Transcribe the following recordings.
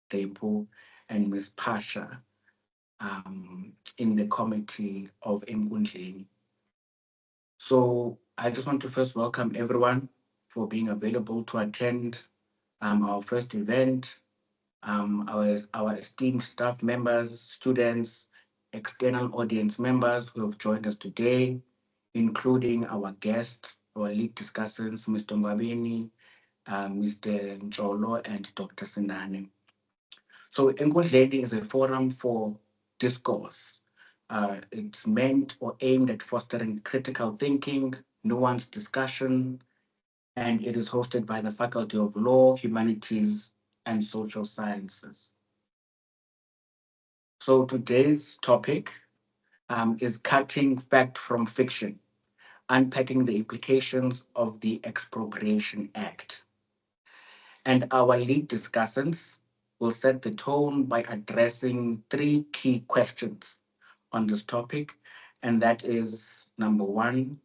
Depu and Ms. Pasha in the committee of Enkundleni. So I just want to first welcome everyone for being available to attend our first event, our esteemed staff members, students, external audience members who have joined us today, including our guests, our lead discussants, Mr. Mwabeni, Mr. Njolo, and Dr. Sindane. So Enkundleni is a forum for discourse. It's meant or aimed at fostering critical thinking, nuanced discussion, and it is hosted by the Faculty of Law, Humanities, and Social Sciences. So today's topic is cutting fact from fiction, unpacking the implications of the Expropriation Act. And our lead discussants will set the tone by addressing three key questions on this topic. And that is number one,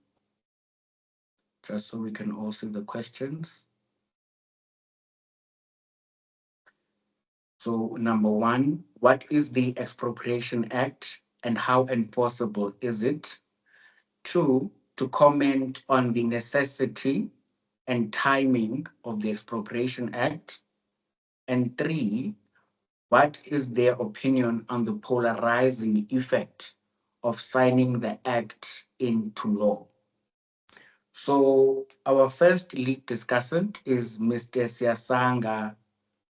just so we can all see the questions. So, number one, what is the Expropriation Act and how enforceable is it? Two, to comment on the necessity and timing of the Expropriation Act. And three, what is their opinion on the polarizing effect of signing the act into law? So, our first lead discussant is Mr. Siasanga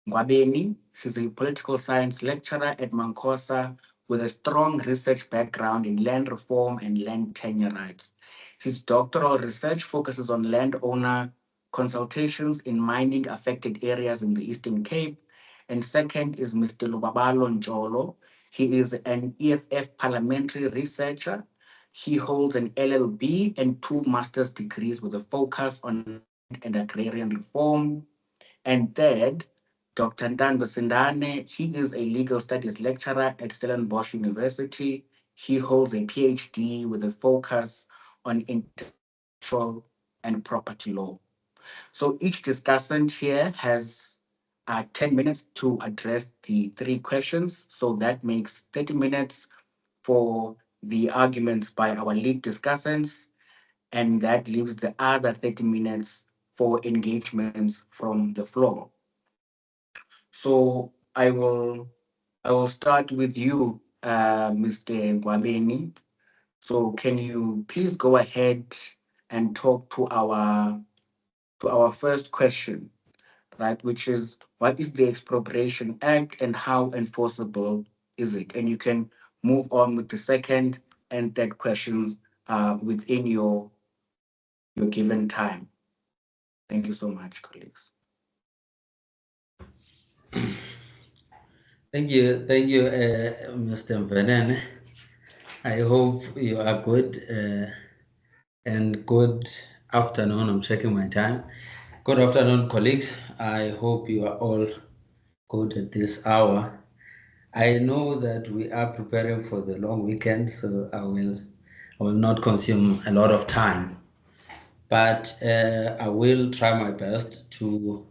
Ngwabeni. He's a political science lecturer at Mankosa with a strong research background in land reform and land tenure rights. His doctoral research focuses on landowner consultations in mining affected areas in the Eastern Cape. And second is Mr. Lubabalo Njolo. He is an EFF parliamentary researcher. He holds an LLB and two master's degrees with a focus on land and agrarian reform. And third, Dr. Ntandu Sindane, he is a legal studies lecturer at Stellenbosch University. He holds a PhD with a focus on intellectual and property law. So each discussant here has 10 minutes to address the three questions. So that makes 30 minutes for the arguments by our lead discussants, and that leaves the other 30 minutes for engagements from the floor. So I will start with you, Mr. Gwabeni. So can you please go ahead and talk to our first question, right? Which is what is the Expropriation Act and how enforceable is it? And you can move on with the second and third questions within your given time. Thank you so much, colleagues. Thank you, Mr. Mvenene. I hope you are good and good afternoon. I'm checking my time. Good afternoon, colleagues. I hope you are all good at this hour. I know that we are preparing for the long weekend, so I will not consume a lot of time, but I will try my best to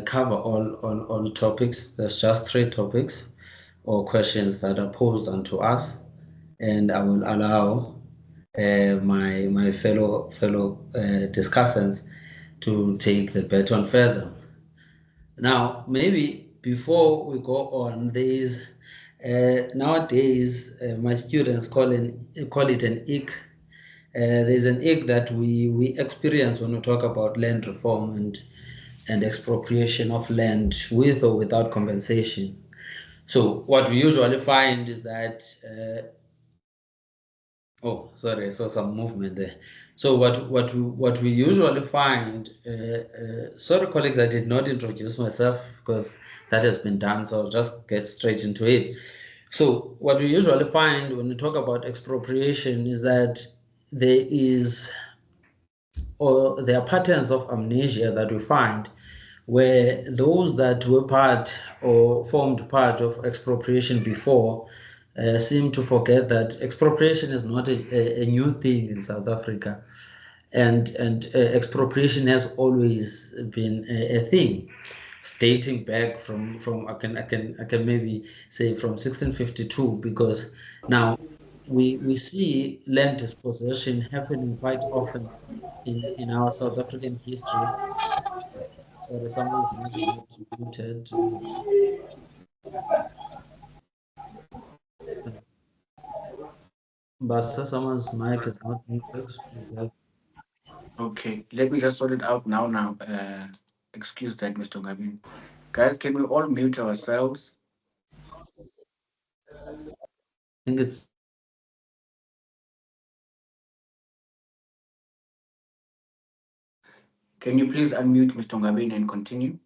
cover all topics. There's just three topics or questions that are posed unto us, and I will allow my fellow discussants to take the baton further. Now, maybe before we go on, there's nowadays my students call it an ick. There's an ick that we experience when we talk about land reform and expropriation of land with or without compensation. So what we usually find is that oh, sorry, I saw some movement there. So what we usually find, sorry colleagues, I did not introduce myself because that has been done, so I'll just get straight into it. So what we usually find when we talk about expropriation is that there is, or there are patterns of amnesia that we find where those that were part or formed part of expropriation before seem to forget that expropriation is not a new thing in South Africa, and expropriation has always been a thing. dating back from I can maybe say from 1652, because now we see land dispossession happening quite often in our South African history. Sorry, someone's mic is not muted. Basa, someone's mic is not muted. Okay, let me just sort it out now. Excuse that, Mr. Ngabin. Guys, can we all mute ourselves? I think it's Can you please unmute Mr. Ngabin and continue?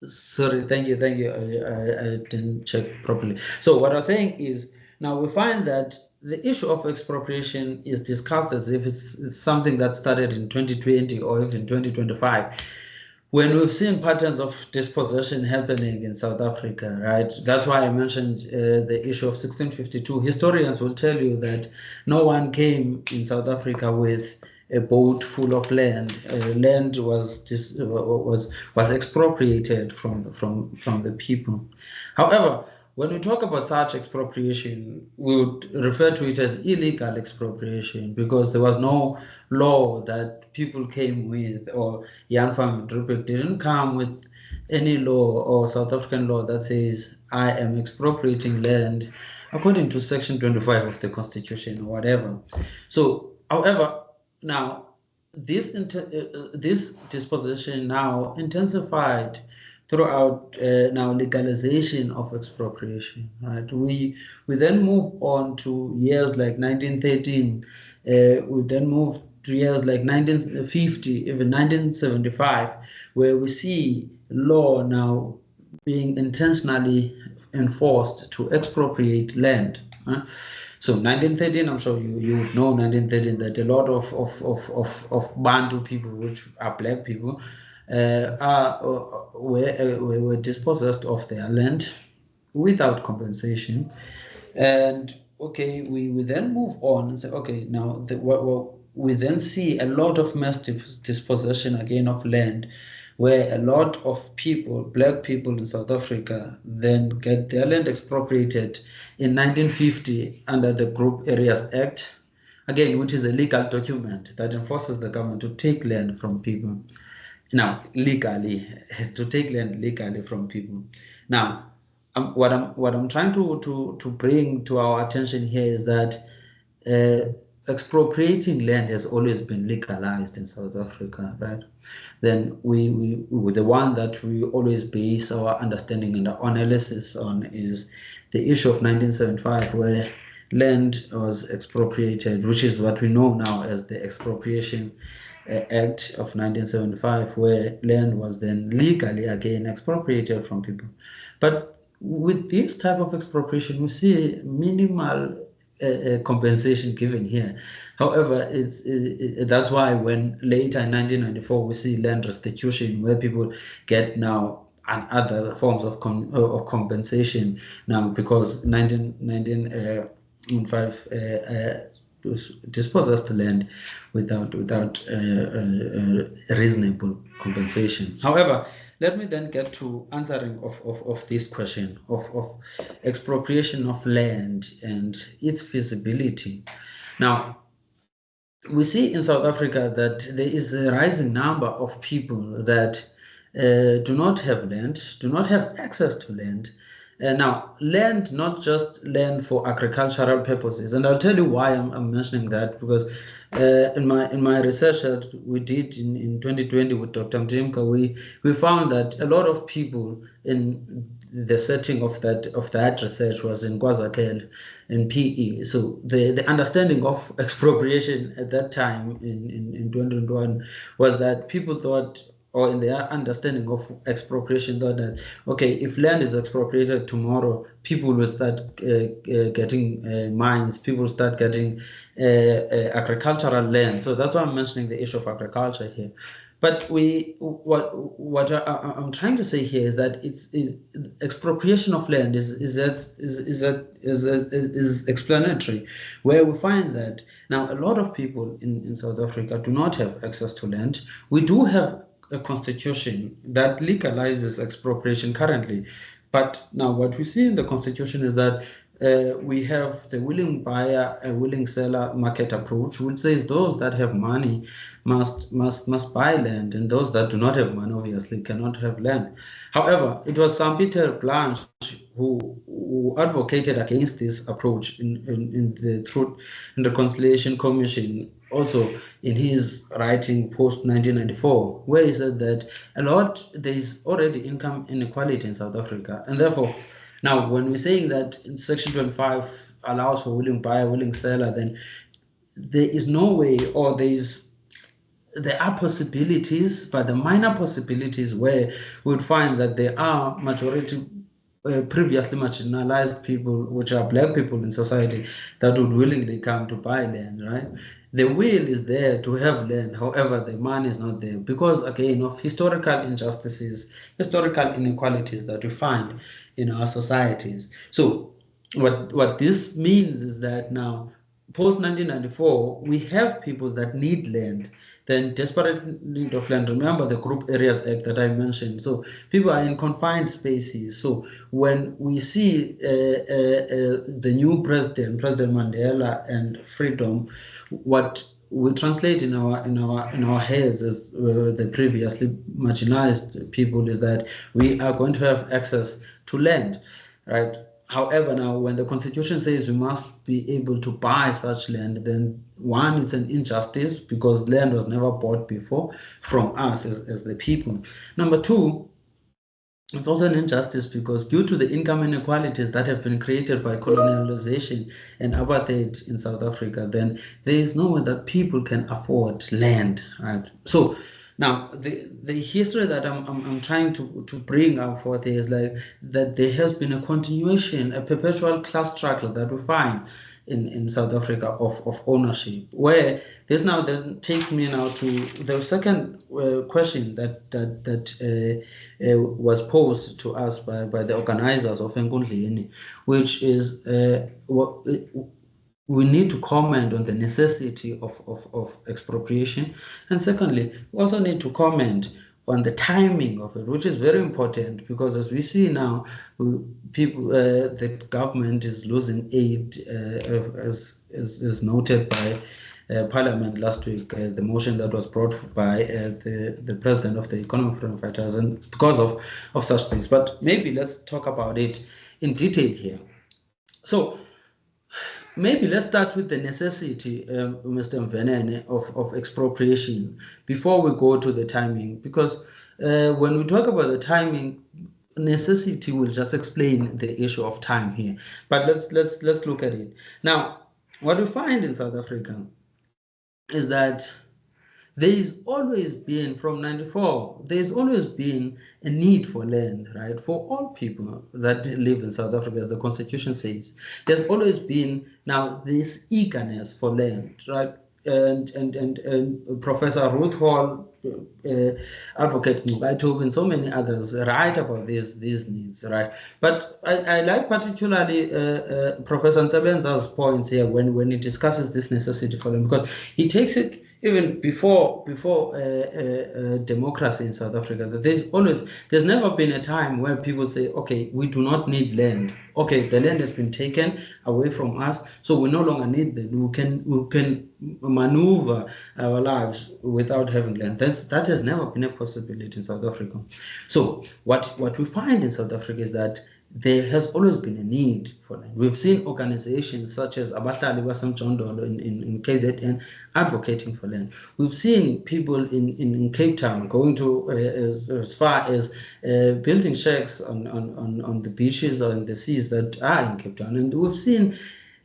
sorry. Thank you. I didn't check properly. So what I was saying is, now we find that the issue of expropriation is discussed as if it's something that started in 2020 or even 2025. When we've seen patterns of dispossession happening in South Africa, right? That's why I mentioned the issue of 1652. Historians will tell you that no one came in South Africa with a boat full of land. Land was expropriated from the people. However, when we talk about such expropriation, we would refer to it as illegal expropriation, because there was no law that people came with, or Jan van Riebeeck didn't come with any law or South African law that says I am expropriating land according to Section 25 of the Constitution or whatever. So, however, now this disposition now intensified throughout now legalization of expropriation. Right, we then move on to years like 1913. We then move to years like 1950, even 1975, where we see law now being intentionally enforced to expropriate land. So 1913, I'm sure you would know 1913, that a lot of Bantu people, which are black people, were dispossessed of their land without compensation. And okay, we then move on and say, okay, now we then see a lot of mass dispossession again of land, where a lot of people, black people in South Africa, then get their land expropriated in 1950 under the Group Areas Act, again, which is a legal document that enforces the government to take land from people. Now, legally, to take land legally from people. Now, what I'm trying to bring to our attention here is that expropriating land has always been legalized in South Africa, right? Then we the one that we always base our understanding and our analysis on is the issue of 1975, where land was expropriated, which is what we know now as the Expropriation Act of 1975, where land was then legally again expropriated from people. But with this type of expropriation, we see minimal compensation given here. However, that's why when later in 1994 we see land restitution, where people get now and other forms of compensation now, because 1995 dispose us to land without reasonable compensation. However, let me then get to answering of this question of expropriation of land and its feasibility. Now, we see in South Africa that there is a rising number of people that do not have land, do not have access to land. Now, land, not just land for agricultural purposes, and I'll tell you why I'm mentioning that, because in my research that we did in 2020 with Dr. Mtimka, we found that a lot of people in the setting of that research was in KwaZulu in PE. So the understanding of expropriation at that time in 2021 was that people thought, or in their understanding of expropriation, thought that, okay, if land is expropriated tomorrow, people will start getting mines, people start getting agricultural land. So that's why I'm mentioning the issue of agriculture here. But what I'm trying to say here is that it's expropriation of land is explanatory, where we find that now a lot of people in South Africa do not have access to land. We do have a constitution that legalizes expropriation currently. But now what we see in the constitution is that we have the willing buyer, a willing seller market approach, which says those that have money must buy land, and those that do not have money obviously cannot have land. However, it was Peter Blanche who advocated against this approach in the Truth and Reconciliation Commission, also in his writing post 1994, where he said that there is already income inequality in South Africa, and therefore now when we're saying that Section 25 allows for willing buyer, willing seller, then there is no way, or there are possibilities, but the minor possibilities where we would find that there are majority previously marginalized people, which are black people in society, that would willingly come to buy land, right? The will is there to have land, however, the money is not there because, again, of historical injustices, historical inequalities that we find in our societies. So what this means is that now, post 1994, we have people that need land, then desperate need of land. Remember the Group Areas Act that I mentioned. So people are in confined spaces. So when we see the new president, President Mandela, and freedom, what we translate in our heads as the previously marginalized people is that we are going to have access to land, right? However, now when the constitution says we must be able to buy such land, then one, it's an injustice because land was never bought before from us as the people. Number two, it's also an injustice because due to the income inequalities that have been created by colonialization and apartheid in South Africa, then there is no way that people can afford land, right? So now the history that I'm trying to bring out forth here is like that there has been a continuation, a perpetual class struggle that we find in South Africa of ownership, where this now takes me now to the second question that was posed to us by the organizers of Enkundleni, which is what we need to comment on the necessity of expropriation, and secondly, we also need to comment on the timing of it, which is very important because as we see now, the government is losing aid, as noted by Parliament last week, the motion that was brought by the president of the Economic Freedom Fighters, and because of such things. But maybe let's talk about it in detail here. So maybe let's start with the necessity, Mr. Mvenene, of expropriation before we go to the timing, because when we talk about the timing, necessity will just explain the issue of time here. But let's look at it now. What we find in South Africa is that there's always been, from 94, there's always been a need for land, right? For all people that live in South Africa, as the Constitution says. There's always been now this eagerness for land, right? And Professor Ruth Hall, Advocate Nugaitob, and so many others write about these needs, right? But I like particularly Professor Nsebenza's points here when he discusses this necessity for them, because he takes it even before democracy in South Africa, that there's never been a time where people say, okay, we do not need land. Okay, the land has been taken away from us, so we no longer need land. We can maneuver our lives without having land. That has never been a possibility in South Africa. So what we find in South Africa is that there has always been a need for land. We've seen organizations such as Abahlali Basemjondolo in KZN advocating for land. We've seen people in Cape Town going to as far as building shacks on the beaches or in the seas that are in Cape Town. And we've seen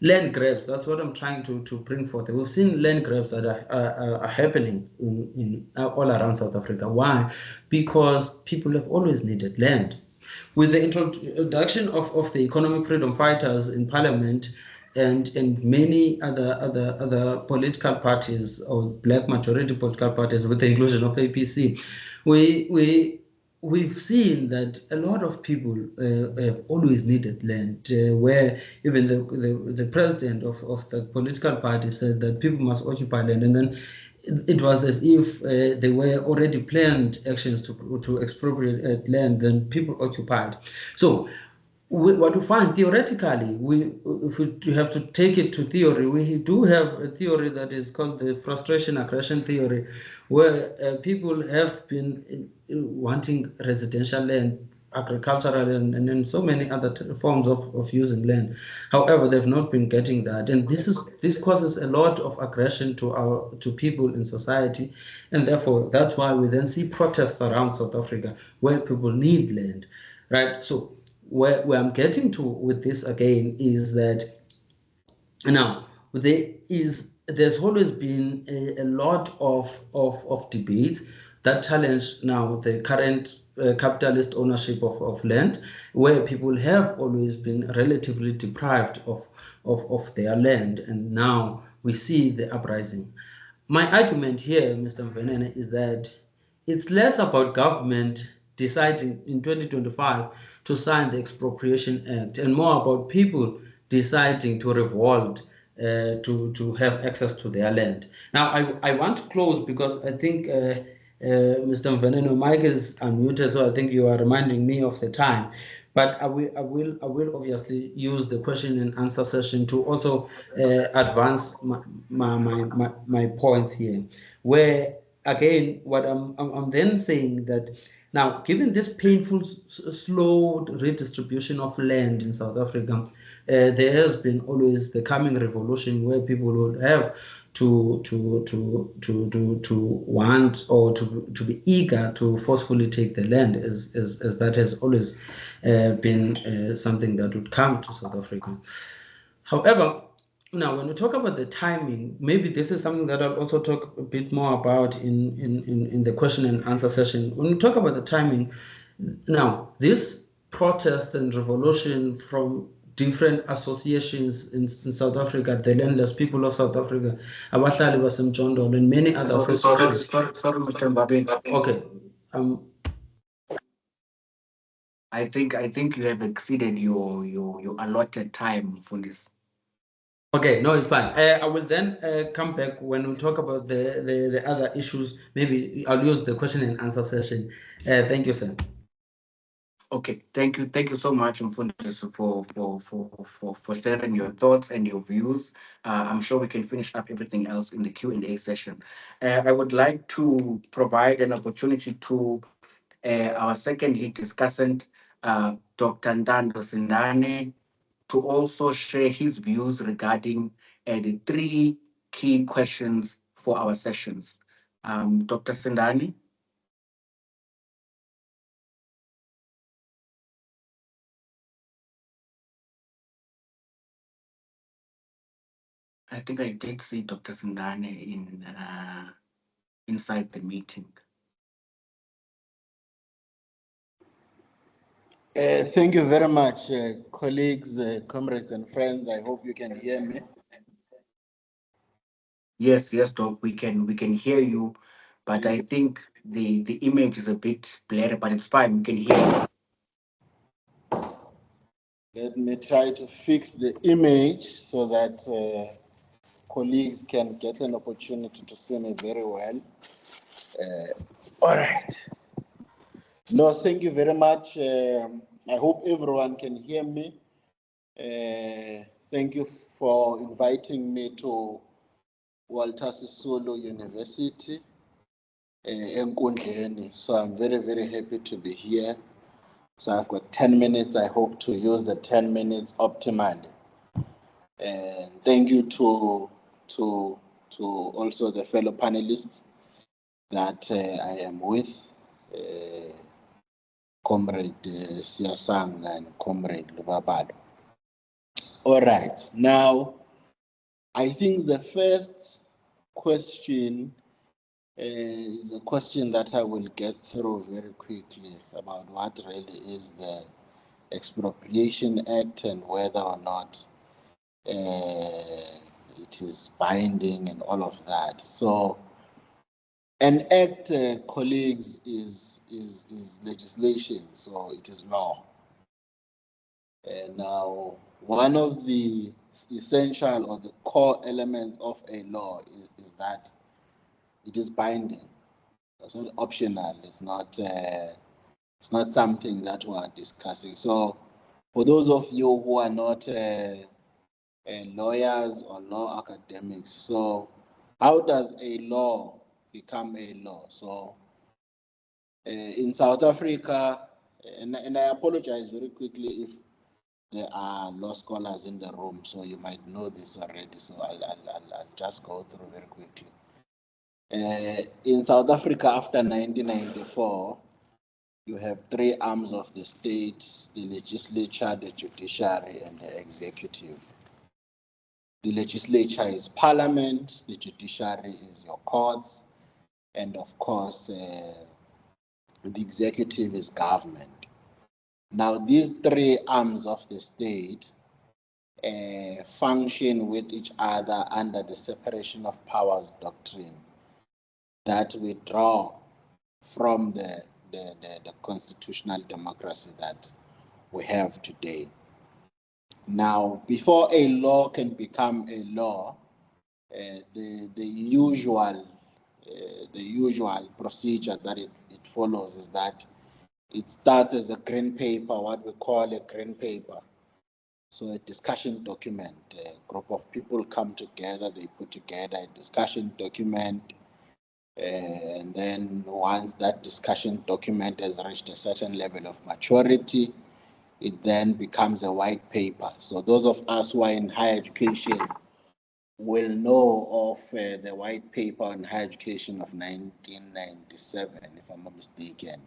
land grabs. That's what I'm trying to bring forth. We've seen land grabs that are happening in all around South Africa. Why? Because people have always needed land. With the introduction of the Economic Freedom Fighters in Parliament and many other political parties, or black majority political parties, with the inclusion of APC, we've seen that a lot of people have always needed land, where even the president of the political party said that people must occupy land, and then it was as if there were already planned actions to expropriate land, then people occupied. So what we find theoretically, if we have to take it to theory, we do have a theory that is called the frustration aggression theory, where people have been wanting residential land, agricultural land, and then so many other forms of using land. However, they've not been getting that, and this causes a lot of aggression to people in society, and therefore that's why we then see protests around South Africa where people need land, right? So where I'm getting to with this again is that now there's always been a lot of debates that challenge now the current capitalist ownership of land, where people have always been relatively deprived of their land, and now we see the uprising. My argument here, Mr. Mvenene, is that it's less about government deciding in 2025 to sign the Expropriation Act and more about people deciding to revolt to have access to their land. Now, I want to close because I think Mr. Mvenene, Mike is unmuted, so I think you are reminding me of the time. But I will obviously use the question and answer session to also advance my points here. Where again, what I'm then saying that now, given this painful, slow redistribution of land in South Africa, there has been always the coming revolution where people would have to want or to be eager to forcefully take the land, as that has always been something that would come to South Africa. However, now when we talk about the timing, maybe this is something that I'll also talk a bit more about in the question and answer session. When we talk about the timing, now this protest and revolution from different associations in South Africa, the landless people of South Africa, abahlali basemjondolo, and many other associations. Sorry, Mr. Mbabe. Okay. I think you have exceeded your allotted time for this. Okay, no, it's fine. I will then come back when we talk about the other issues. Maybe I'll use the question and answer session. Thank you, sir. Okay, thank you so much, Mfundisi, for sharing your thoughts and your views. I'm sure we can finish up everything else in the Q&A session. I would like to provide an opportunity to our second lead discussant, Dr. Ndando Sindane, to also share his views regarding the three key questions for our sessions. Dr. Sindane. I think I did see Dr. Sindane inside the meeting. Thank you very much, colleagues, comrades, and friends. I hope you can hear me. Yes, Doc, we can hear you, but I think the image is a bit blurry, but it's fine. We can hear you. Let me try to fix the image so that colleagues can get an opportunity to see me very well. All right. No, thank you very much. I hope everyone can hear me. Thank you for inviting me to Walter Sisulu University, Enkundleni. So I'm very, very happy to be here. So I've got 10 minutes. I hope to use the 10 minutes optimally. And thank you to also the fellow panelists that I am with, Comrade Siasang and Comrade Lubabalo. All right. Now, I think the first question is a question that I will get through very quickly about what really is the Expropriation Act and whether or not it is binding and all of that. So, an act, colleagues, is legislation, so it is law. And now, one of the essential or the core elements of a law is that It is binding. It's not optional. It's not something that we are discussing. So, for those of you who are not lawyers or law academics, so how does a law become a law? So, in South Africa, and I apologize very quickly if there are law scholars in the room, so you might know this already. So I'll just go through very quickly. In South Africa, after 1994, you have three arms of the state: the legislature, the judiciary, and the executive. The legislature is parliament, the judiciary is your courts, and of course, the executive is government. Now, these three arms of the state function with each other under the separation of powers doctrine that we draw from the constitutional democracy that we have today. Now, before a law can become a law, the usual procedure that it follows is that it starts as a green paper, what we call a green paper. So a discussion document, a group of people come together, they put together a discussion document, and then once that discussion document has reached a certain level of maturity, it then becomes a white paper. So those of us who are in higher education will know of the white paper on higher education of 1997, if I'm not mistaken.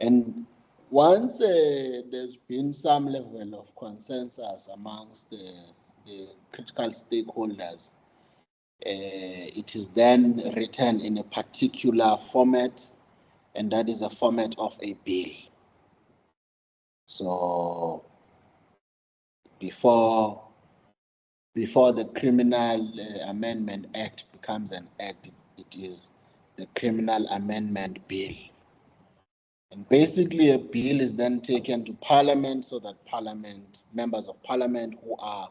And once there's been some level of consensus amongst the critical stakeholders, it is then written in a particular format, and that is a format of a bill. So before the Criminal Amendment Act becomes an act, it is the Criminal Amendment Bill. And basically, a bill is then taken to Parliament so that members of Parliament who are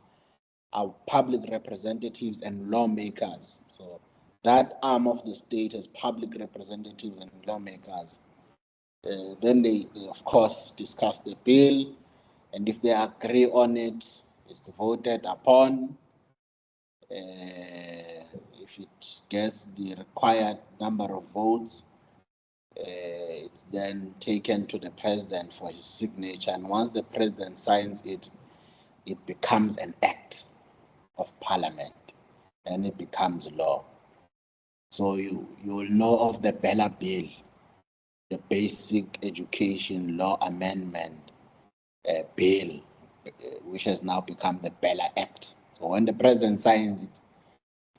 public representatives and lawmakers. So that arm of the state has public representatives and lawmakers. Then they, of course, discuss the bill, and if they agree on it, it's voted upon. If it gets the required number of votes, it's then taken to the president for his signature, and once the president signs it, it becomes an act of parliament, and it becomes law. So you will know of the Bella Bill, the Basic Education Law Amendment Bill, which has now become the Bella Act. So when the president signs it, it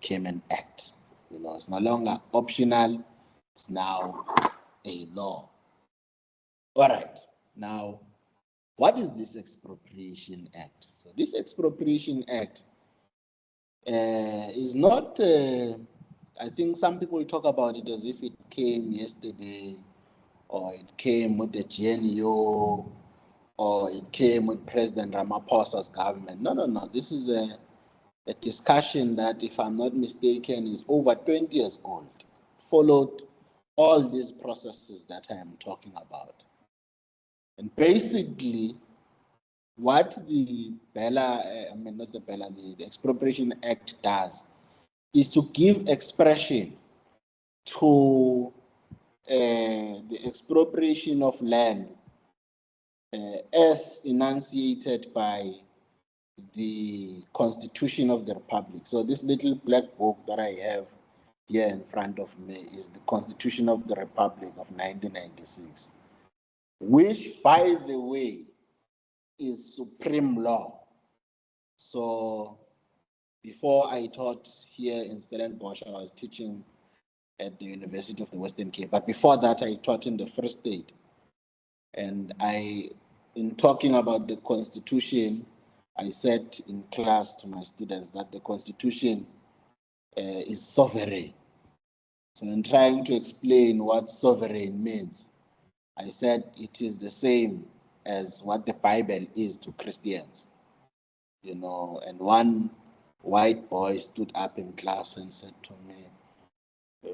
became an act. It's no longer optional, it's now a law. All right. Now, what is this Expropriation Act? So this Expropriation Act is not, I think some people talk about it as if it came yesterday, or it came with the GNU, or it came with President Ramaphosa's government. No. This is a discussion that, if I'm not mistaken, is over 20 years old, followed all these processes that I am talking about. And basically, what the Expropriation Act does is to give expression to the expropriation of land as enunciated by the Constitution of the Republic. So this little black book that I have here in front of me is the Constitution of the Republic of 1996, which, by the way, is supreme law. So before I taught here in Stellenbosch, I was teaching at the University of the Western Cape. But before that, I taught in the Free State. And in talking about the Constitution, I said in class to my students that the Constitution is sovereign. So in trying to explain what sovereign means, I said it is the same as what the Bible is to Christians. And one white boy stood up in class and said to me,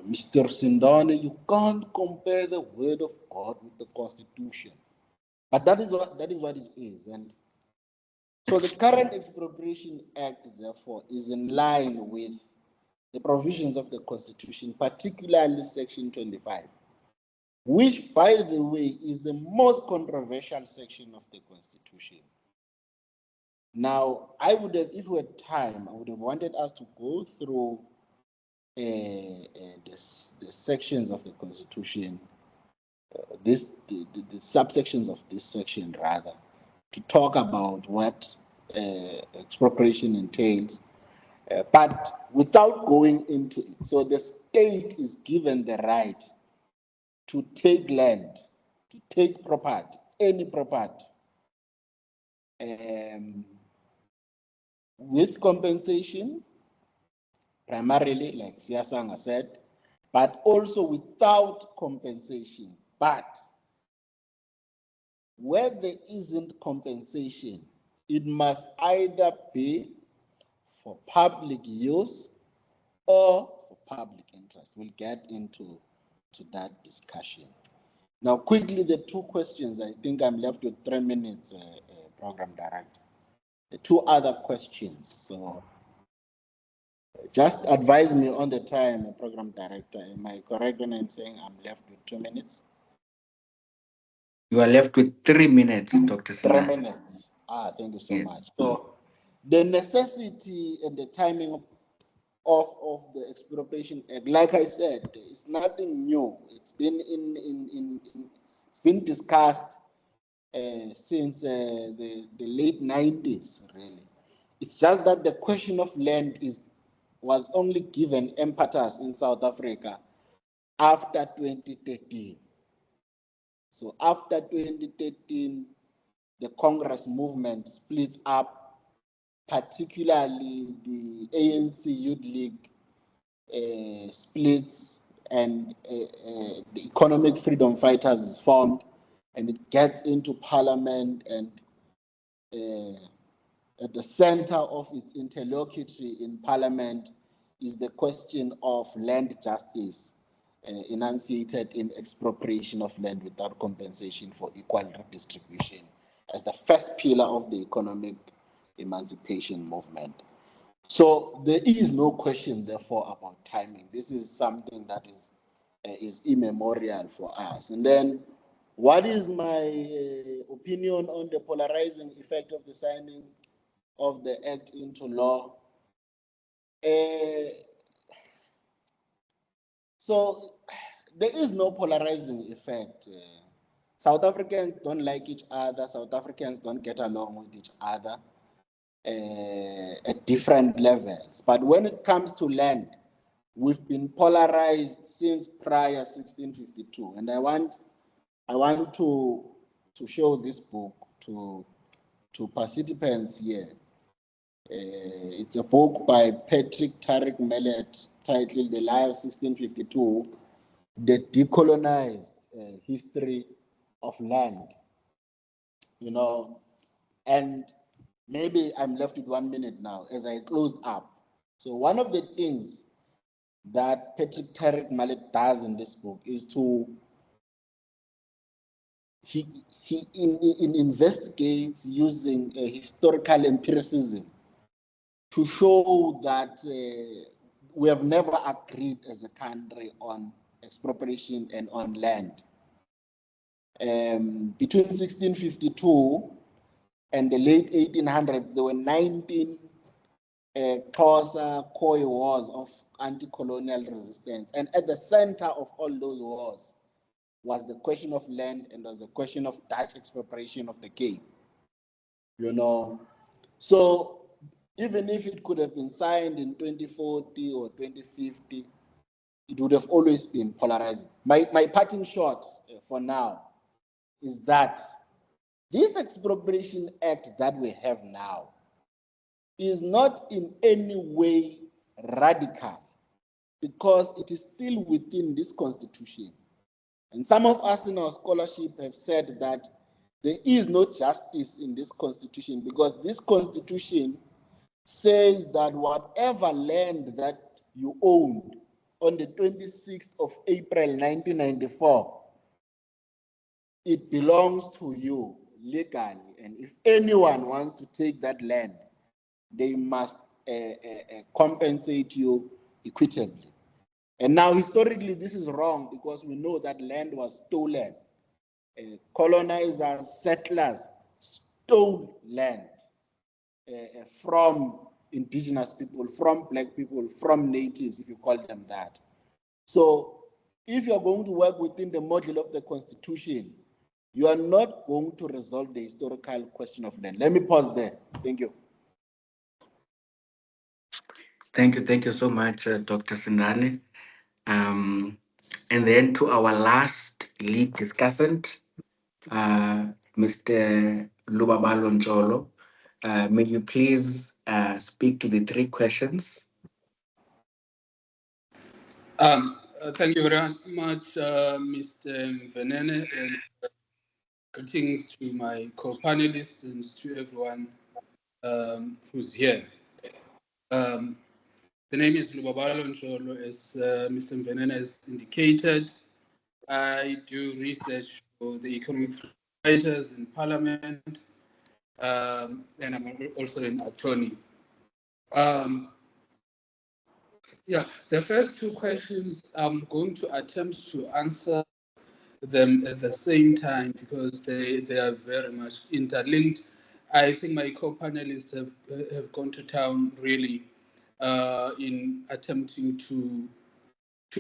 Mr. Sindane, you can't compare the word of God with the Constitution. But that is what it is. And so the current Expropriation Act, therefore, is in line with the provisions of the Constitution, particularly Section 25, which, by the way, is the most controversial section of the Constitution. Now, I would have, if we had time, I would have wanted us to go through the sections of the Constitution, the subsections of this section, rather, to talk about what expropriation entails, but without going into it. So the state is given the right to take land, to take property, any property, with compensation, primarily, like Siasanga said, but also without compensation. But where there isn't compensation, it must either be for public use or for public interest. We'll get into that discussion. Now, quickly, the two questions. I think I'm left with 3 minutes, Program Director. The two other questions. So just advise me on the time, Program Director. Am I correct when I'm saying I'm left with 2 minutes? You are left with 3 minutes, Dr. 3 Sinai. minutes. Thank you so Yes. much. So the necessity and the timing of the Expropriation Act, like I said, it's nothing new. It's been it's been discussed since the late 90s, really. It's just that the question of land was only given impetus in South Africa after 2013. So after 2013, the Congress movement splits up, particularly the ANC Youth League splits, and the Economic Freedom Fighters is formed, and it gets into parliament, and at the center of its interlocutory in parliament is the question of land justice, enunciated in expropriation of land without compensation for equal redistribution as the first pillar of the economic emancipation movement. So there is no question, therefore, about timing. This is something that is immemorial for us. And then, what is my opinion on the polarizing effect of the signing of the Act into law? So there is no polarizing effect. South Africans don't like each other. South Africans don't get along with each other at different levels. But when it comes to land, we've been polarized since prior 1652. And I want to show this book to participants here. It's a book by Patrick Tarek Mellet titled The Lie of 1652, The Decolonized History of Land. And maybe I'm left with 1 minute now as I close up. So one of the things that Patrick Tarek Mellet does in this book is he investigates using historical empiricism to show that we have never agreed as a country on expropriation and on land. Between 1652 and the late 1800s, there were 19 Xhosa Khoi wars of anti-colonial resistance. And at the center of all those wars was the question of land, and was the question of Dutch expropriation of the Cape. So even if it could have been signed in 2040 or 2050, it would have always been polarizing. My parting shot for now is that this Expropriation Act that we have now is not in any way radical, because it is still within this Constitution. And some of us in our scholarship have said that there is no justice in this Constitution, because this Constitution says that whatever land that you owned on the 26th of April 1994, it belongs to you legally, and if anyone wants to take that land, they must compensate you equitably. And now, historically, this is wrong because we know that land was stolen. Colonizers, settlers stole land from indigenous people, from black people, from natives, if you call them that. So if you're going to work within the model of the Constitution, you are not going to resolve the historical question of land. Let me pause there. Thank you. Thank you so much, Dr. Sindane. And then to our last lead discussant, Mr. Lubabalo Njolo. May you please speak to the three questions? Thank you very much, Mr. Venene, and greetings to my co-panelists and to everyone who's here. The name is Lubabalo Njolo, as Mr. Venene has indicated. I do research for the economic writers in Parliament, and I'm also an attorney. Yeah, the first two questions, I'm going to attempt to answer them at the same time because they are very much interlinked. I think my co-panelists have gone to town really in attempting to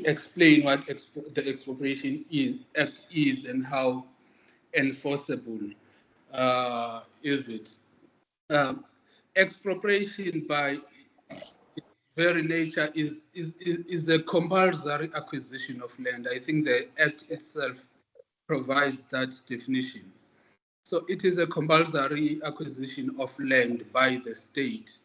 explain what the Expropriation Act is and how enforceable is it. Expropriation by its very nature is a compulsory acquisition of land. I think the Act itself provides that definition. So it is a compulsory acquisition of land by the state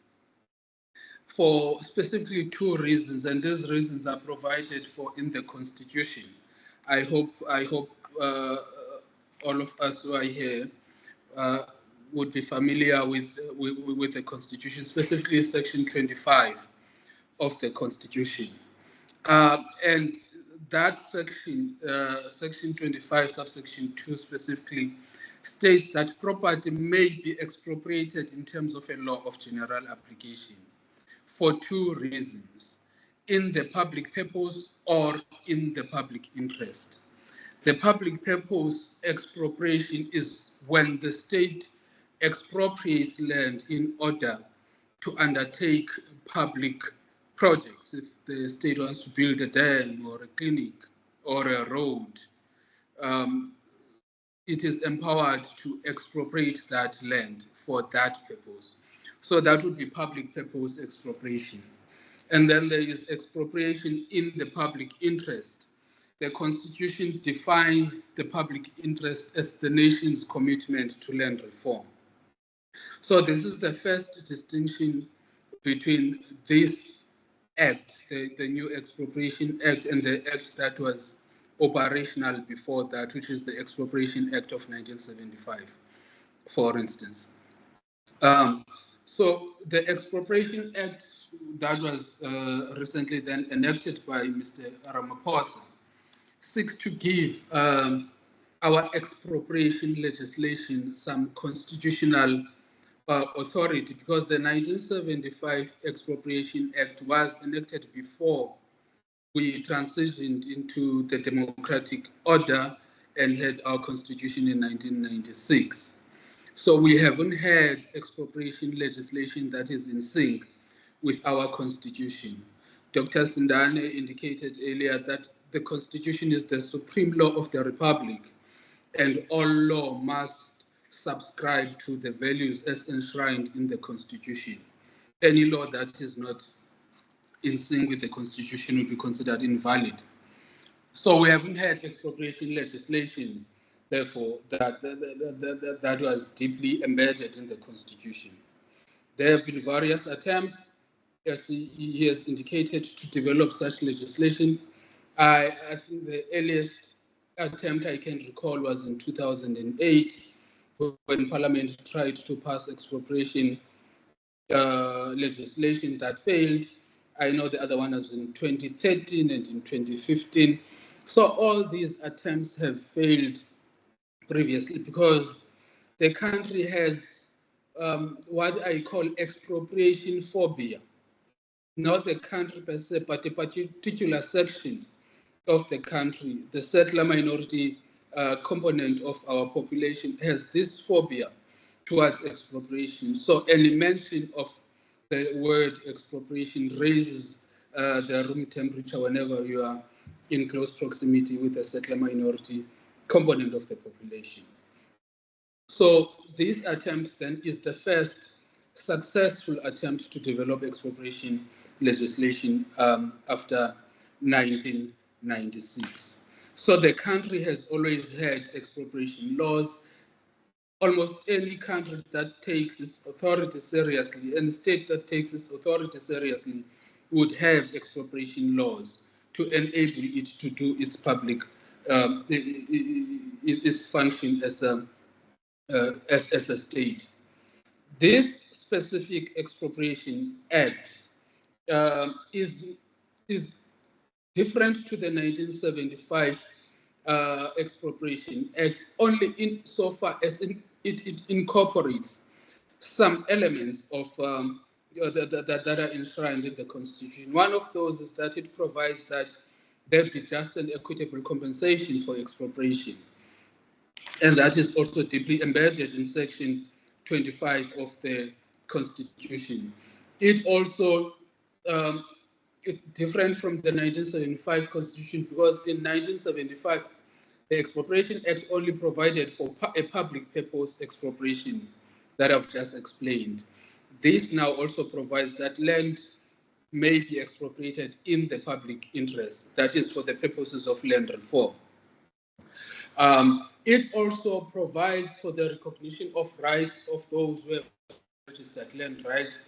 for specifically two reasons, and these reasons are provided for in the Constitution. I hope all of us who are here would be familiar with the Constitution, specifically Section 25 of the Constitution. And that section, Section 25, subsection 2 specifically, states that property may be expropriated in terms of a law of general application for two reasons: in the public purpose or in the public interest. The public purpose expropriation is when the state expropriates land in order to undertake public projects. If the state wants to build a dam or a clinic or a road, it is empowered to expropriate that land for that purpose. So that would be public purpose expropriation. And then there is expropriation in the public interest. The Constitution defines the public interest as the nation's commitment to land reform. So this is the first distinction between this Act, the new Expropriation Act, and the Act that was operational before that, which is the Expropriation Act of 1975, for instance. So the Expropriation Act that was recently then enacted by Mr. Ramaphosa seeks to give our expropriation legislation some constitutional authority, because the 1975 Expropriation Act was enacted before we transitioned into the democratic order and had our constitution in 1996. So we haven't had expropriation legislation that is in sync with our constitution. Dr. Sindane indicated earlier that the constitution is the supreme law of the republic, and all law must subscribe to the values as enshrined in the constitution. Any law that is not in sync with the constitution will be considered invalid. So we haven't had expropriation legislation, therefore, that was deeply embedded in the constitution. There have been various attempts, as he has indicated, to develop such legislation. I think the earliest attempt I can recall was in 2008, when Parliament tried to pass expropriation legislation that failed. I know the other one was in 2013 and in 2015. So all these attempts have failed previously because the country has what I call expropriation phobia. Not the country per se, but a particular section of the country, the settler minority component of our population has this phobia towards expropriation. So any mention of the word expropriation raises the room temperature whenever you are in close proximity with a settler minority component of the population. So this attempt then is the first successful attempt to develop expropriation legislation after 1996. So the country has always had expropriation laws. Almost any country that takes its authority seriously, any state that takes its authority seriously, would have expropriation laws to enable it to do its public, its function as a state. This specific Expropriation Act is different to the 1975 Expropriation Act only insofar as it incorporates some elements of that are enshrined in the Constitution. One of those is that it provides that there be just and equitable compensation for expropriation. And that is also deeply embedded in Section 25 of the Constitution. It also it's different from the 1975 Constitution because in 1975, the Expropriation Act only provided for a public purpose expropriation that I've just explained. This now also provides that land may be expropriated in the public interest, that is for the purposes of land reform. It also provides for the recognition of rights of those who have registered land rights.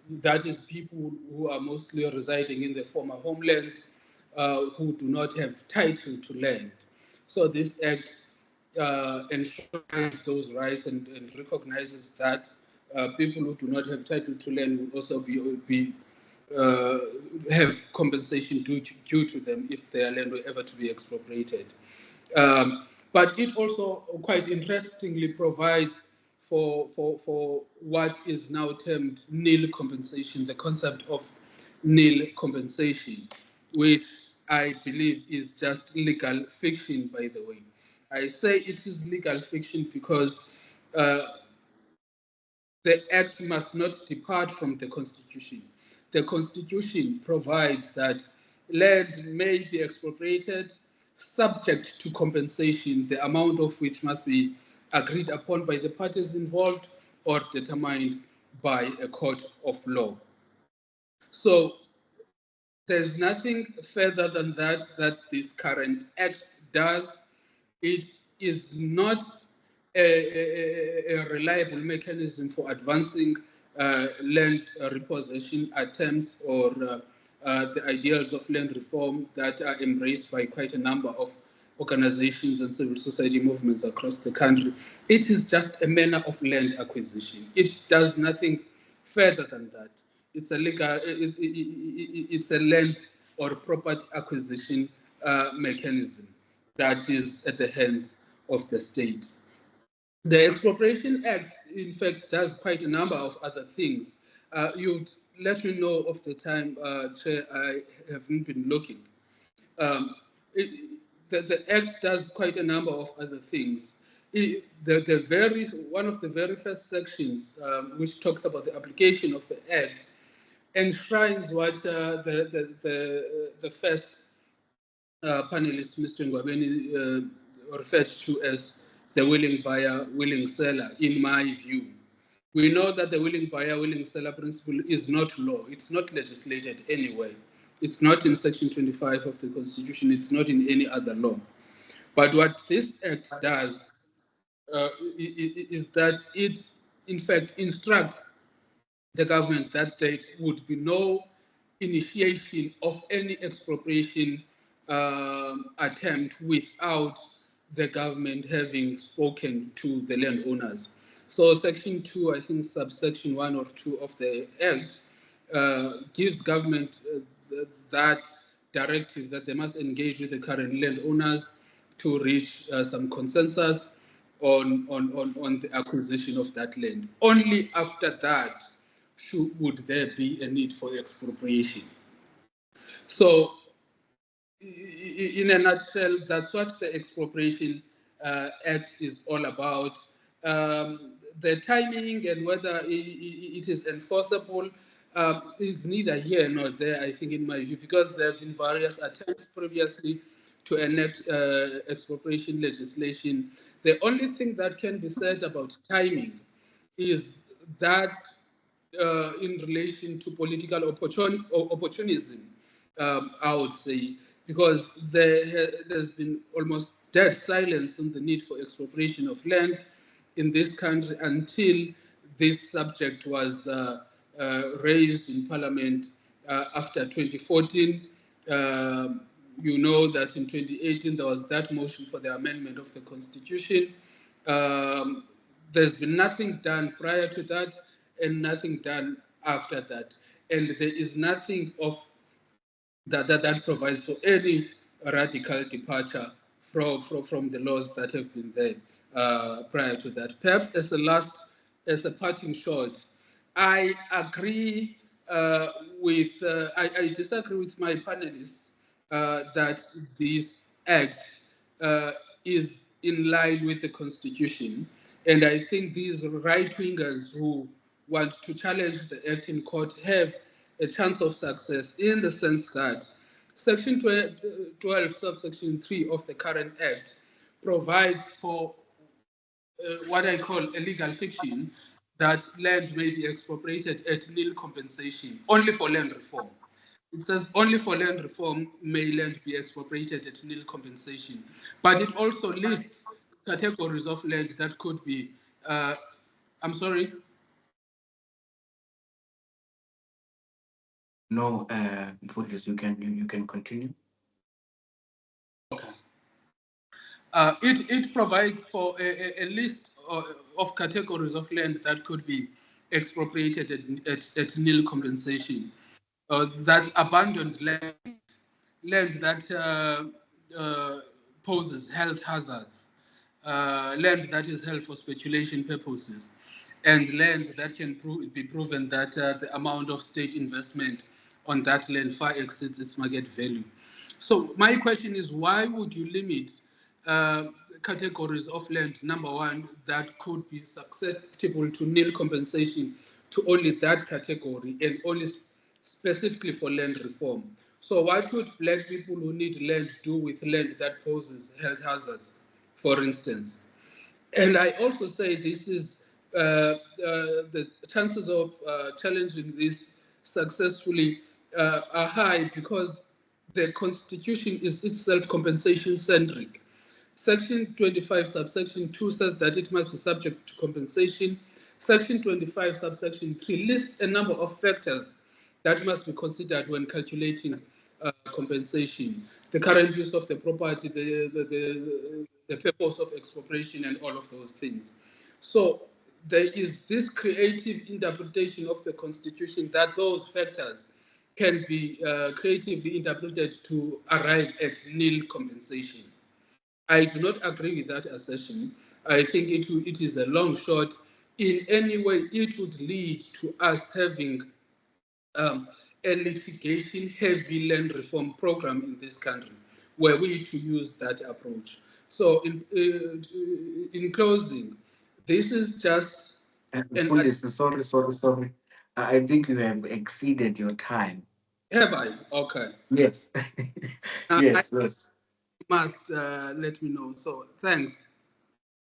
That is people who are mostly residing in the former homelands who do not have title to land. So this act enshrines those rights and recognizes that people who do not have title to land will also have compensation due to them if their land were ever to be expropriated. But it also quite interestingly provides for what is now termed nil compensation, the concept of nil compensation, which I believe is just legal fiction, by the way. I say it is legal fiction because the Act must not depart from the Constitution. The Constitution provides that land may be expropriated subject to compensation, the amount of which must be agreed upon by the parties involved or determined by a court of law. So there's nothing further than that this current Act does. It is not a reliable mechanism for advancing land repossession attempts or the ideals of land reform that are embraced by quite a number of organizations and civil society movements across the country. It is just a manner of land acquisition. It does nothing further than that. It's a legal, it's a land or property acquisition mechanism that is at the hands of the state. The Expropriation Act, in fact, does quite a number of other things. You'd let me know of the time, Chair, I haven't been looking. The Act does quite a number of other things. One of the very first sections, which talks about the application of the Act, enshrines what the first panelist, Mr. Ngwabeni, referred to as the willing buyer, willing seller, in my view. We know that the willing buyer, willing seller principle is not law. It's not legislated anywhere. It's not in Section 25 of the Constitution. It's not in any other law. But what this Act does is that it, in fact, instructs the government that there would be no initiation of any expropriation attempt without the government having spoken to the landowners. So Section 2, I think subsection 1 or 2 of the Act gives government that directive that they must engage with the current landowners to reach some consensus on the acquisition of that land. Only after that would there be a need for expropriation. So, in a nutshell, that's what the Expropriation Act is all about. The timing and whether it is enforceable is neither here nor there, I think, in my view, because there have been various attempts previously to enact expropriation legislation. The only thing that can be said about timing is that in relation to political opportunism, I would say, because there's been almost dead silence on the need for expropriation of land in this country until this subject was raised in Parliament after 2014. You know that in 2018 there was that motion for the amendment of the Constitution. There's been nothing done prior to that and nothing done after that. And there is nothing of that provides for any radical departure from the laws that have been there prior to that. Perhaps as a parting shot, I agree I disagree with my panelists that this act is in line with the Constitution. And I think these right-wingers who want to challenge the act in court have a chance of success in the sense that Section 12, subsection 3 of the current act provides for what I call a legal fiction that land may be expropriated at nil compensation, only for land reform. It says only for land reform may land be expropriated at nil compensation. But it also lists categories of land that could be, I'm sorry? No, Mfundisi, you can continue. Okay. It provides for a list of categories of land that could be expropriated at nil compensation. That's abandoned land, land that poses health hazards, land that is held for speculation purposes, and land that can be proven that the amount of state investment on that land far exceeds its market value. So my question is, why would you limit categories of land, number one, that could be susceptible to nil compensation to only that category and only specifically for land reform? So what would black people who need land do with land that poses health hazards, for instance? And I also say this is the chances of challenging this successfully are high because the Constitution is itself compensation centric. Section 25, subsection 2 says that it must be subject to compensation. Section 25, subsection 3 lists a number of factors that must be considered when calculating compensation. The current use of the property, the purpose of expropriation, and all of those things. So there is this creative interpretation of the Constitution that those factors can be creatively interpreted to arrive at nil compensation. I do not agree with that assertion. I think it is a long shot. In any way, it would lead to us having a litigation-heavy land reform program in this country, were we to use that approach. So, in closing, this is just Mfundisi, sorry. I think you have exceeded your time. have I? Okay. Yes. I Yes, think yes. you must let me know. So, thanks.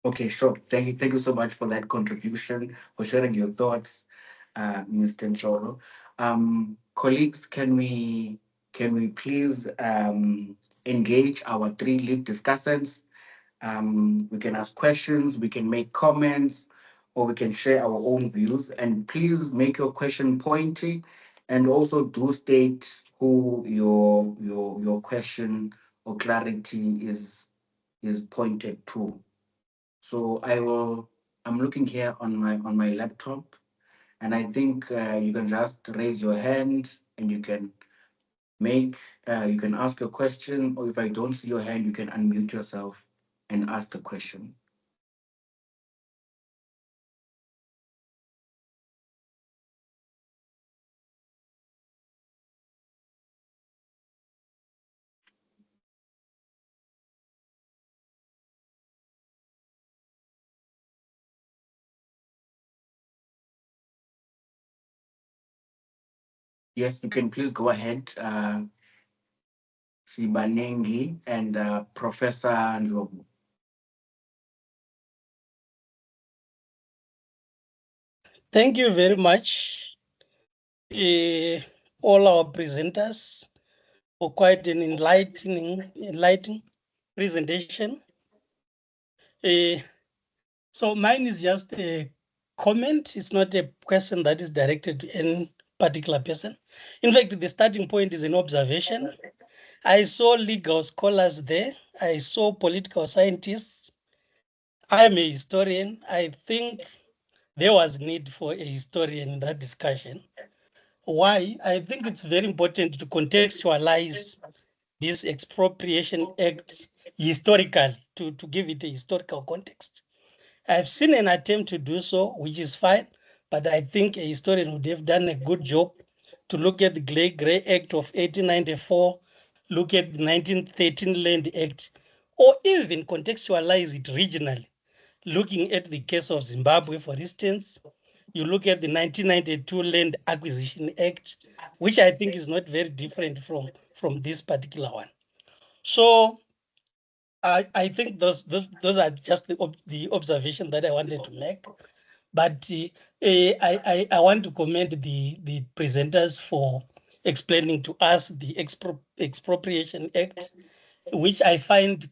Okay, sure. Thank you so much for that contribution, for sharing your thoughts, Mr. Ncholo. Colleagues, can we please engage our three lead discussants? We can ask questions, we can make comments, or we can share our own views. And please make your question pointy, and also do state who your question or clarity is pointed to. So I'm looking here on my laptop, And I think you can just raise your hand and you can ask a question, or if I don't see your hand, you can unmute yourself and ask the question. Yes, you can please go ahead, Sibanengi and Professor Nzobu. Thank you very much, all our presenters, for quite an enlightening presentation. So mine is just a comment. It's not a question that is directed to any particular person. In fact, the starting point is an observation. I saw legal scholars there. I saw political scientists. I'm a historian. I think there was need for a historian in that discussion. Why? I think it's very important to contextualize this Expropriation Act historically, to give it a historical context. I've seen an attempt to do so, which is fine, but I think a historian would have done a good job to look at the Grey Act of 1894, look at the 1913 Land Act, or even contextualize it regionally. Looking at the case of Zimbabwe, for instance, you look at the 1992 Land Acquisition Act, which I think is not very different from this particular one. So I think those are just the observation that I wanted to make. But I want to commend the presenters for explaining to us the Expropriation Act, which I find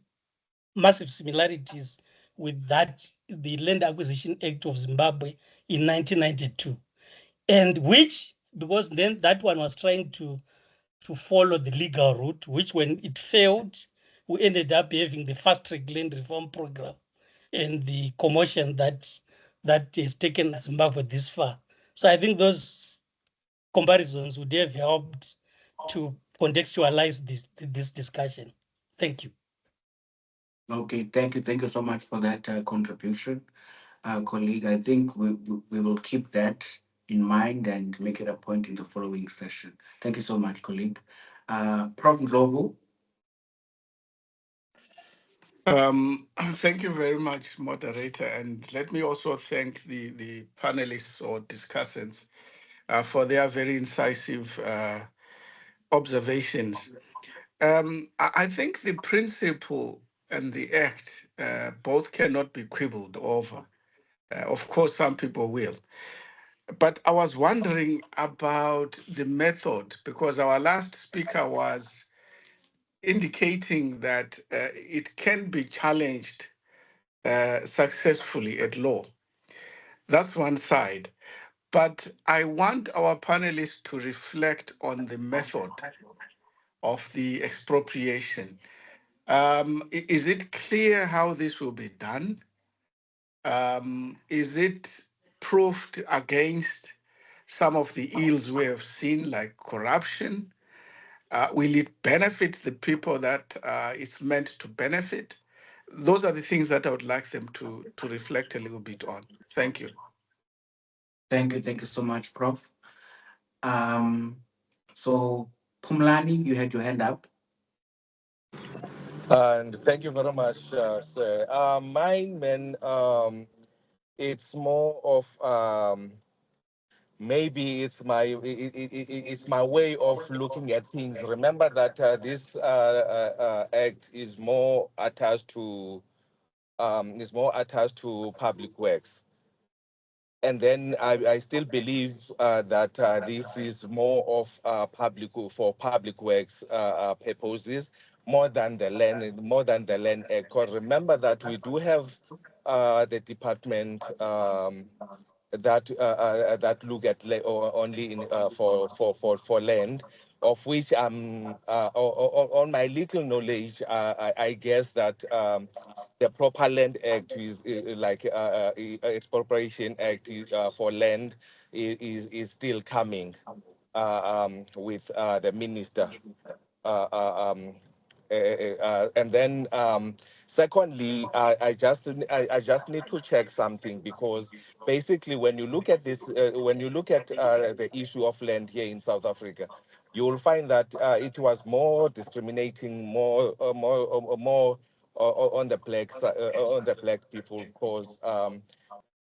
massive similarities with the Land Acquisition Act of Zimbabwe in 1992, and which, because then that one was trying to follow the legal route, which when it failed, we ended up having the fast track land reform program and the commotion that has taken Zimbabwe this far. So I think those comparisons would have helped to contextualize this discussion. Thank you. Okay, thank you. Thank you so much for that contribution, colleague. I think we will keep that in mind and make it a point in the following session. Thank you so much, colleague. Prof. Zovu. Thank you very much, moderator, and let me also thank the panelists or discussants for their very incisive observations. I think the principle and the act both cannot be quibbled over. Of course, some people will. But I was wondering about the method, because our last speaker was indicating that it can be challenged successfully at law. That's one side. But I want our panelists to reflect on the method of the expropriation. Is it clear how this will be done? Is it proved against some of the ills we have seen, like corruption? Will it benefit the people that it's meant to benefit? Those are the things that I would like them to reflect a little bit on. Thank you. Thank you. Thank you so much, Prof. Um, so, Pumlani, you had your hand up. And thank you very much, sir. Mine, man, it's more of maybe it's my way of looking at things. Remember that this act is more attached to public works. And then I still believe that this is more of for public works purposes more than the land act. 'Cause remember that we do have the department that look at only in for land, of which on my little knowledge, I guess that the Proper Land Act is Expropriation Act for land is still coming with the minister. Uh, uh, um, and then secondly, I just need to check something, because basically when you look at this, when you look at the issue of land here in South Africa, you will find that it was more discriminating, more on the on the black people, because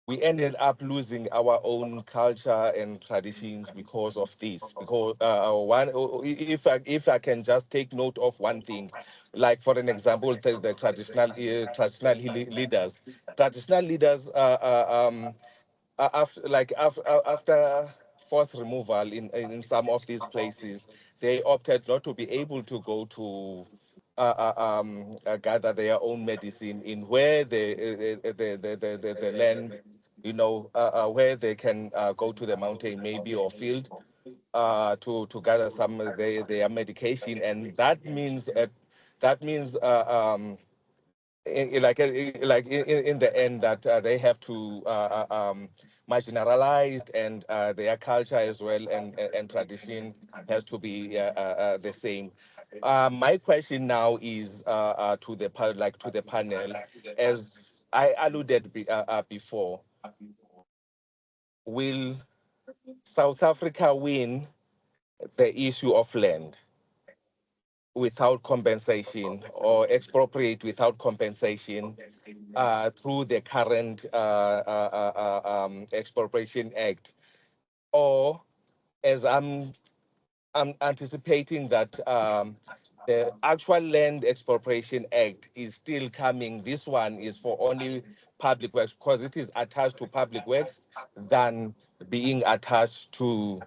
we ended up losing our own culture and traditions because of this. Because if I can just take note of one thing, like for an example, the traditional leaders after forced removal in some of these places, they opted not to be able to go to gather their own medicine in where the land, where they can go to the mountain maybe or field to gather some of their medication, and that means in the end that they have to marginalized, and their culture as well and tradition has to be the same. My question now is to to the panel, as I alluded before, will South Africa win the issue of land without compensation, or expropriate without compensation through the current Expropriation Act? Or, as I'm anticipating that the actual Land Expropriation Act is still coming, this one is for only public works, because it is attached to public works than being attached to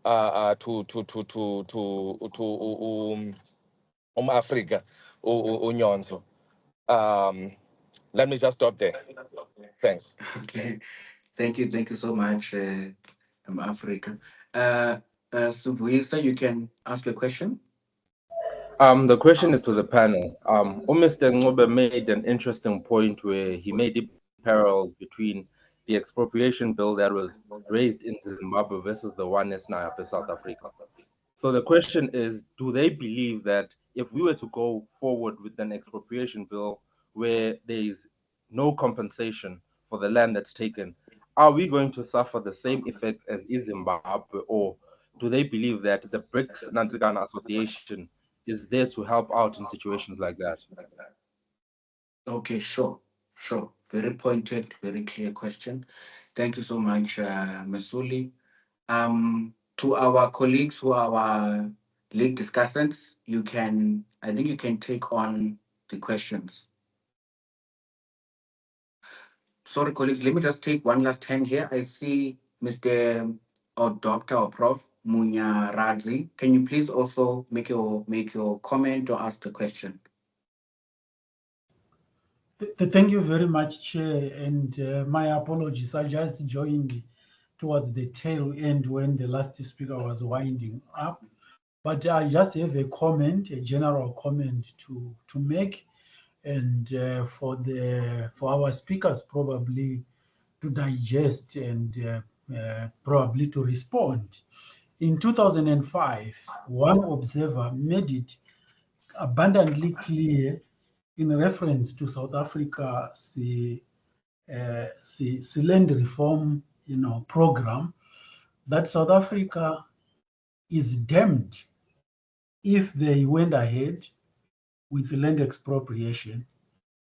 Africa, unyonzo. Let me just stop there. Thanks. Okay. Thank you so much, Africa. Subuisa, you can ask a question. The question is to the panel. Mr. Ngobe made an interesting point where he made the parallels between the expropriation bill that was raised in Zimbabwe versus the one that's now up in South Africa. So the question is, do they believe that if we were to go forward with an expropriation bill where there is no compensation for the land that's taken, are we going to suffer the same effects as is Zimbabwe, or do they believe that the BRICS Nantigana Association is there to help out in situations like that? Okay, sure, sure. Very pointed, very clear question. Thank you so much, Masuli. To our colleagues who are our lead discussants, I think you can take on the questions. Sorry, colleagues, let me just take one last hand here. I see Mr. or Dr. or Prof. Munya Radzi. Can you please also make your comment or ask the question? Thank you very much, Chair, and my apologies. I just joined towards the tail end when the last speaker was winding up. But I just have a comment, a general comment to make, and for our speakers probably to digest and probably to respond. In 2005, one observer made it abundantly clear in reference to South Africa's land reform, program, that South Africa is damned if they went ahead with land expropriation,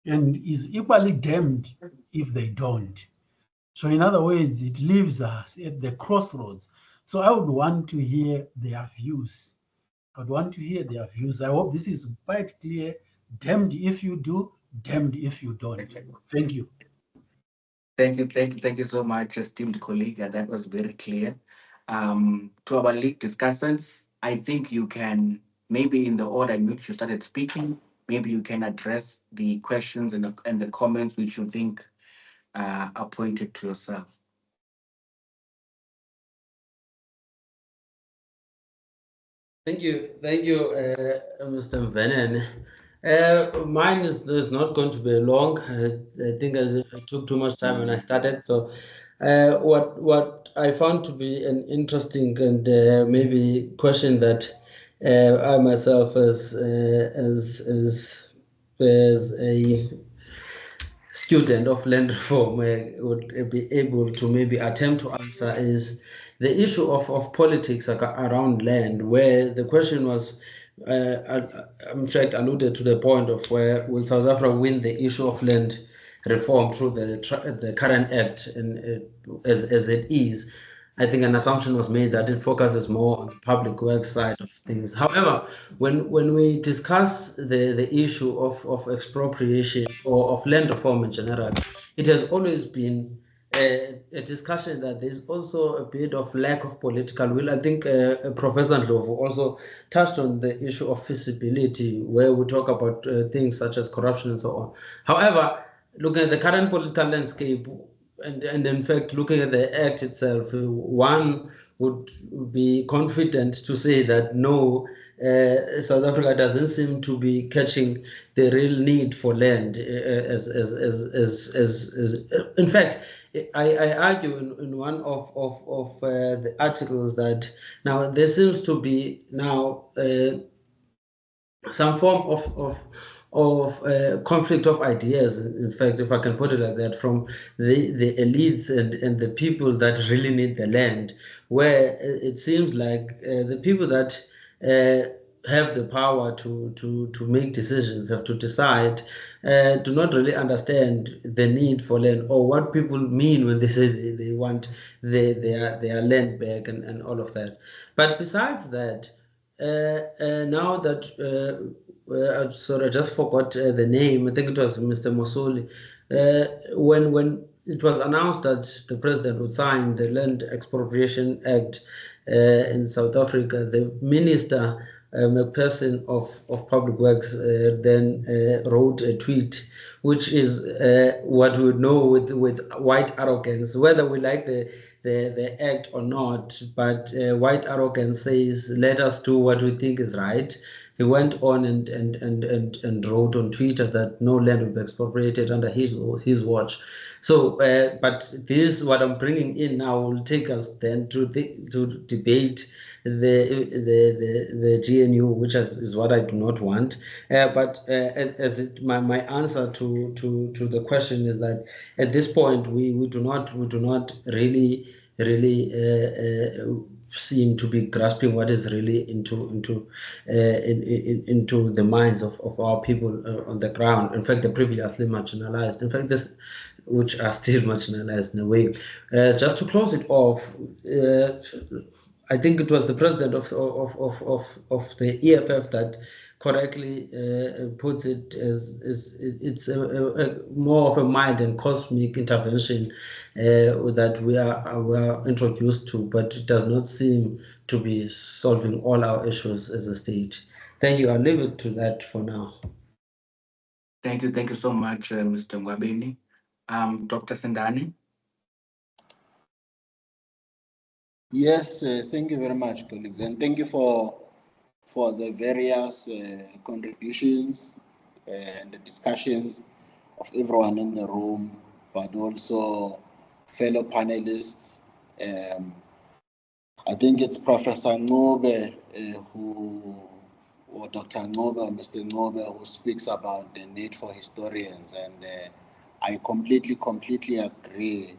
and is equally damned if they don't. So, in other words, it leaves us at the crossroads. So, I would want to hear their views. I hope this is quite clear. Damned if you do, damned if you don't. Thank you. Thank you so much, esteemed colleague. That was very clear. To our lead discussants, I think you can, maybe in the order in which you started speaking, maybe you can address the questions and the comments which you think are pointed to yourself. Thank you, Mr. Vennen. Mine is not going to be long. I think I took too much time when I started. So, what I found to be an interesting and maybe question that I myself as a student of land reform would be able to maybe attempt to answer is the issue of politics around land, where the question was, in fact, alluded to the point of where will South Africa win the issue of land reform through the current act and as it is. I think an assumption was made that it focuses more on the public works side of things. However, when we discuss the issue of expropriation or of land reform in general, it has always been a discussion that there's also a bit of lack of political will. I think Professor Ndlovu also touched on the issue of feasibility, where we talk about things such as corruption and so on. However, looking at the current political landscape, and in fact, looking at the act itself, one would be confident to say that no, South Africa doesn't seem to be catching the real need for land. In fact, I argue in one of the articles that now there seems to be now some form of conflict of ideas, in fact, if I can put it like that, from the elites and the people that really need the land, where it seems like the people that have the power to make decisions, have to decide, do not really understand the need for land or what people mean when they say they want their land back and all of that. But besides that, now that sorry, I just forgot the name. I think it was Mr. Mosoli. When it was announced that the president would sign the Land Expropriation Act in South Africa, the minister McPherson of Public Works then wrote a tweet, which is what we would know with white arrogance, whether we like the act or not, but white arrogance says, let us do what we think is right. He went on and wrote on Twitter that no land will be expropriated under his watch. So, but this, what I'm bringing in now, will take us then to debate the GNU, which is what I do not want. But my answer to the question is that at this point we do not really seem to be grasping what is really into the minds of our people on the ground. In fact, the previously marginalized. In fact, this which are still marginalized in a way. Just to close it off, I think it was the president of the EFF that correctly puts it as it's a more of a mild and cosmic intervention that we are introduced to, but it does not seem to be solving all our issues as a state. Thank you. I'll leave it to that for now. Thank you so much, Mr. Ngwabeni. Dr. Sendani. Yes, thank you very much, colleagues, and thank you for the various contributions and the discussions of everyone in the room, but also fellow panelists. I think it's Professor Ngobe or Dr. Ngobe or Mr. Ngobe who speaks about the need for historians, and I completely agree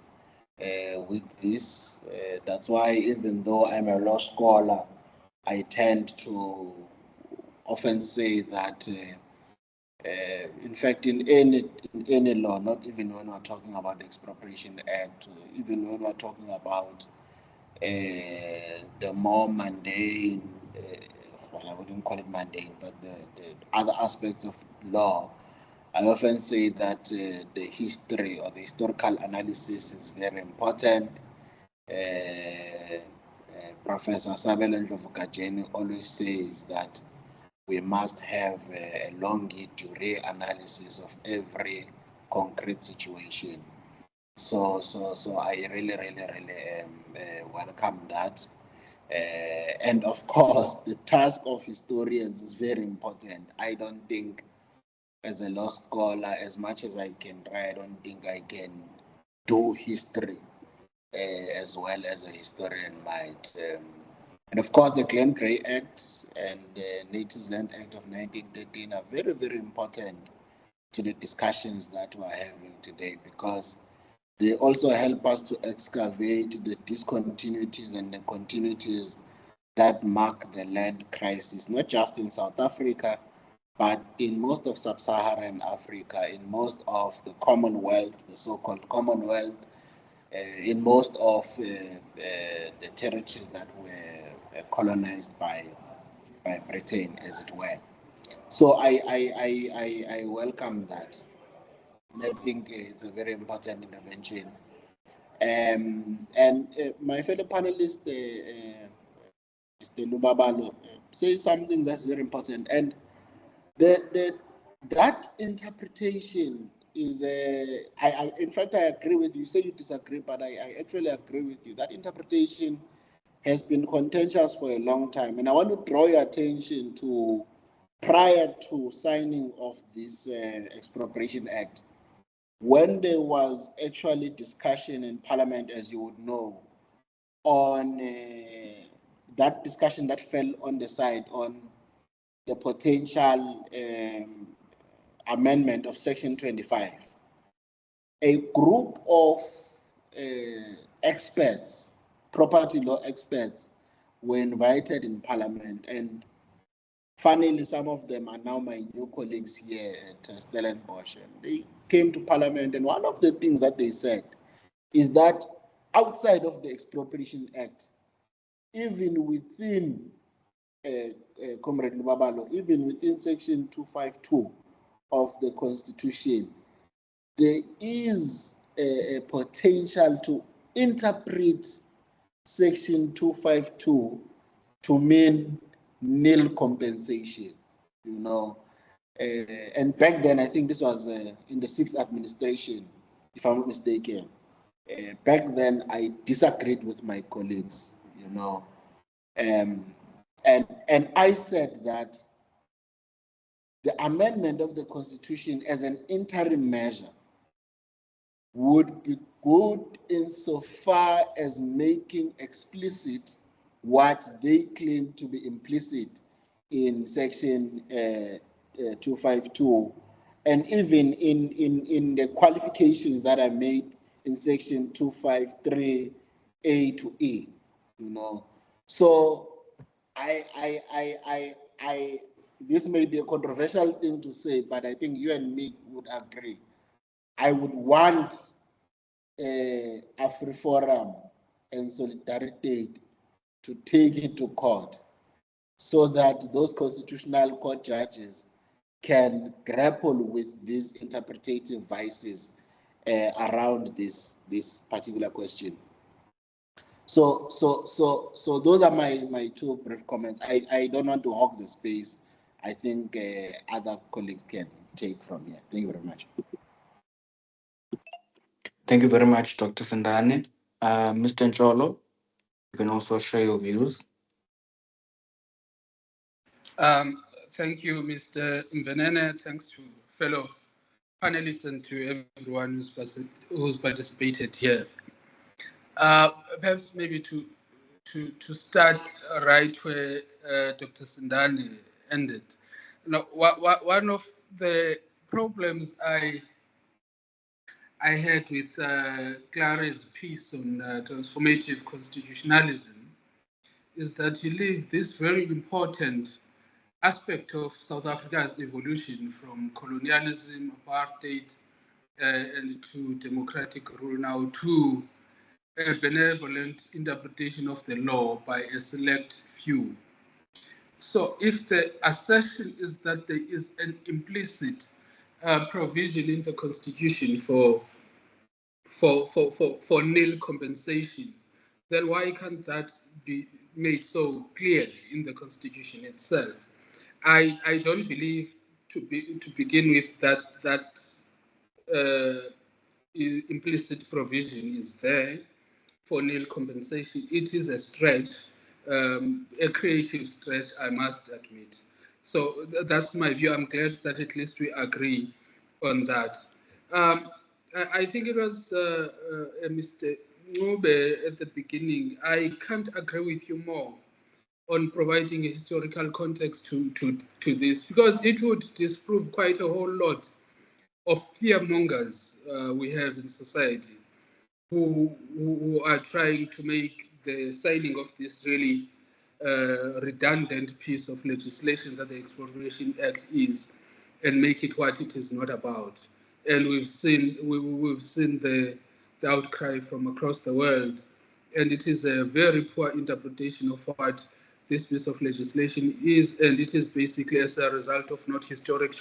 with this. That's why, even though I'm a law scholar, I tend to often say that, in fact, in any law, not even when we're talking about the Expropriation Act, even when we're talking about the more mundane, well, I wouldn't call it mundane, but the other aspects of law, I often say that the history or the historical analysis is very important. Professor Sabelo Ndlovu always says that we must have a longitudinal analysis of every concrete situation. So I really welcome that. And of course, the task of historians is very important. I don't think, as a law scholar, as much as I can try, I don't think I can do history as well as a historian might. And of course, the Glen Grey Act and the Natives Land Act of 1913 are very, very important to the discussions that we're having today, because they also help us to excavate the discontinuities and the continuities that mark the land crisis, not just in South Africa, but in most of sub-Saharan Africa, in most of the Commonwealth, the so-called Commonwealth, in most of the territories that were colonized by Britain, as it were. So I welcome that. I think it's a very important intervention. And my fellow panelist, Mr. Lubabalo, says something that's very important. And that interpretation is, in fact, I agree with you. You say you disagree, but I actually agree with you. That interpretation has been contentious for a long time. And I want to draw your attention to, prior to signing of this Expropriation Act, when there was actually discussion in Parliament, as you would know, on that discussion that fell on the side on the potential amendment of Section 25. A group of experts, property law experts, were invited in Parliament, and funnily, some of them are now my new colleagues here at Stellenbosch. And they came to Parliament, and one of the things that they said is that outside of the Expropriation Act, even within Comrade Lubabalo, even within Section 252 of the Constitution, there is a potential to interpret Section 252 to mean nil compensation, you know. And back then, I think this was in the 6th administration, if I'm not mistaken. Back then, I disagreed with my colleagues, you know. And I said that the amendment of the Constitution as an interim measure would be good insofar as making explicit what they claim to be implicit in Section 252, and even in the qualifications that are made in Section 253A to E, you know. So this may be a controversial thing to say, but I think you and me would agree. I would want AfriForum and Solidarity to take it to court so that those constitutional court judges can grapple with these interpretative vices around this particular question. So those are my two brief comments. I don't want to hog the space. I think other colleagues can take from here. Thank you very much. Thank you very much, Dr. Sandane. Mr. Njolo, you can also share your views. Thank you, Mr. Mvenene. Thanks to fellow panelists and to everyone who's participated here. Perhaps maybe to start right where Dr. Sandane ended. Now, one of the problems I had with Clara's piece on transformative constitutionalism is that you leave this very important aspect of South Africa's evolution from colonialism, apartheid, and to democratic rule now to a benevolent interpretation of the law by a select few. So if the assertion is that there is an implicit provision in the Constitution for nil compensation, then why can't that be made so clearly in the Constitution itself? I don't believe to begin with that implicit provision is there for nil compensation. It is a stretch a creative stretch, I must admit. So that's my view. I'm glad that at least we agree on that. I think it was Mr. Ngube at the beginning. I can't agree with you more on providing a historical context to this, because it would disprove quite a whole lot of fearmongers we have in society who are trying to make the signing of this really redundant piece of legislation that the Expropriation Act is, and make it what it is not about. And we've seen the outcry from across the world, and it is a very poor interpretation of what this piece of legislation is, and it is basically as a result of not historically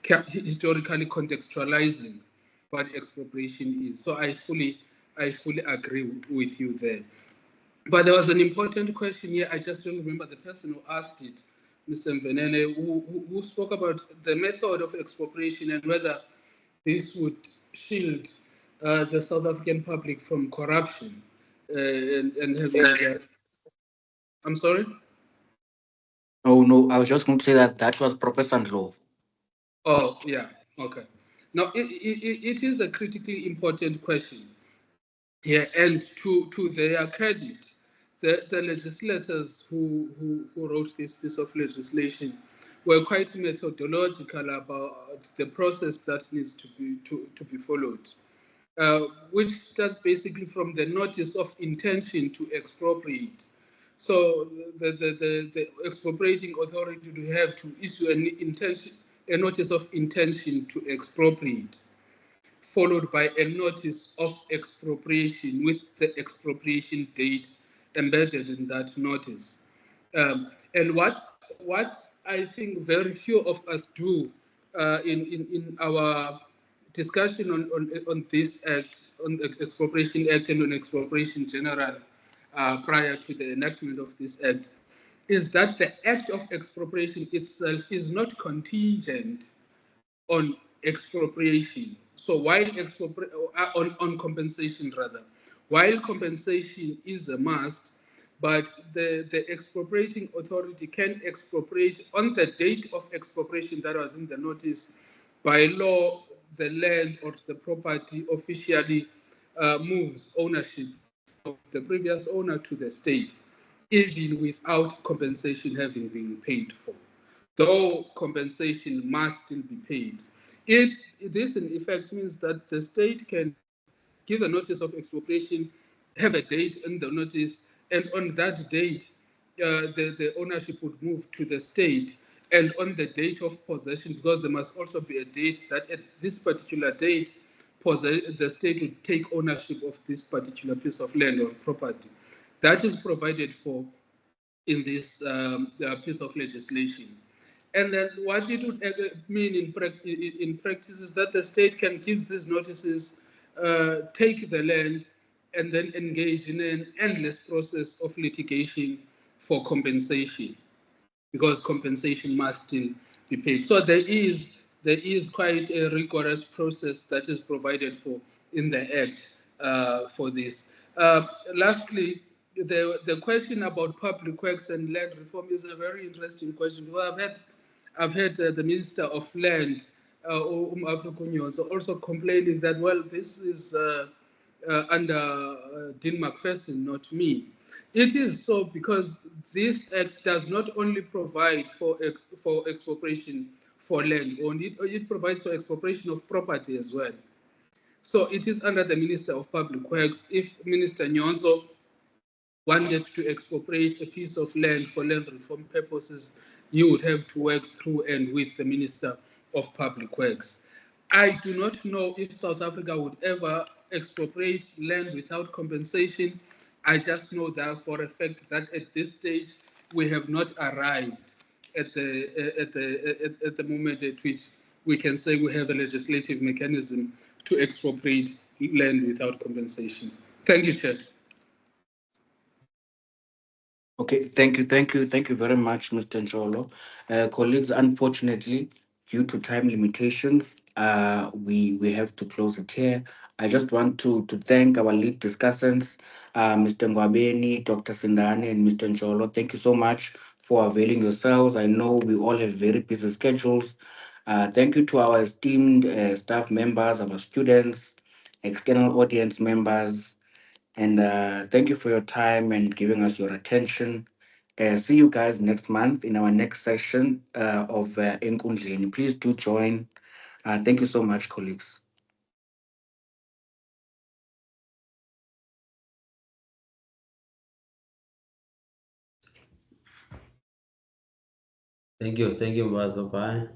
contextualizing what expropriation is. So I fully agree with you there. But there was an important question here. I just don't remember the person who asked it, Mr. Mvenene, who spoke about the method of expropriation and whether this would shield the South African public from corruption and having. I'm sorry? Oh, no, I was just going to say that was Professor Ndlovu. Oh, yeah, okay. Now, it is a critically important question. Yeah, and to their credit, the legislators who wrote this piece of legislation were quite methodological about the process that needs to be followed, which starts basically from the notice of intention to expropriate. So the expropriating authority will have to issue a notice of intention to expropriate, followed by a notice of expropriation with the expropriation date embedded in that notice. And what I think very few of us do in our discussion on this act, on the Expropriation Act and on expropriation general, prior to the enactment of this act, is that the act of expropriation itself is not contingent on expropriation. So while on compensation rather, while compensation is a must, but the expropriating authority can expropriate on the date of expropriation that was in the notice. By law, the land or the property officially moves ownership from the previous owner to the state, even without compensation having been paid for, though compensation must still be paid. This in effect means that the state can give a notice of expropriation, have a date in the notice, and on that date, the ownership would move to the state. And on the date of possession, because there must also be a date that at this particular date, the state would take ownership of this particular piece of land or property. That is provided for in this piece of legislation. And then what it would mean in practice is that the state can give these notices, take the land, and then engage in an endless process of litigation for compensation, because compensation must still be paid. So there is quite a rigorous process that is provided for in the Act for this. Lastly, the question about public works and land reform is a very interesting question. Well, I've had the Minister of Land, also complaining that, well, this is under Dean McPherson, not me. It is so because this act does not only provide for expropriation for land, it provides for expropriation of property as well. So it is under the Minister of Public Works. If Minister Nyonso wanted to expropriate a piece of land for land reform purposes, you would have to work through and with the Minister of Public Works. I do not know if South Africa would ever expropriate land without compensation. I just know that for a fact that at this stage we have not arrived at the moment at which we can say we have a legislative mechanism to expropriate land without compensation. Thank you, Chair. Okay, thank you very much, Mr. Njolo. Colleagues, unfortunately, due to time limitations, we have to close it here. I just want to thank our lead discussants, Mr. Ngwabeni, Dr. Sindane, and Mr. Njolo. Thank you so much for availing yourselves. I know we all have very busy schedules. Thank you to our esteemed staff members, our students, external audience members, and thank you for your time and giving us your attention. See you guys next month in our next session of Enkundleni. Please do join. Thank you so much, colleagues. Thank you, Bazo. Bye.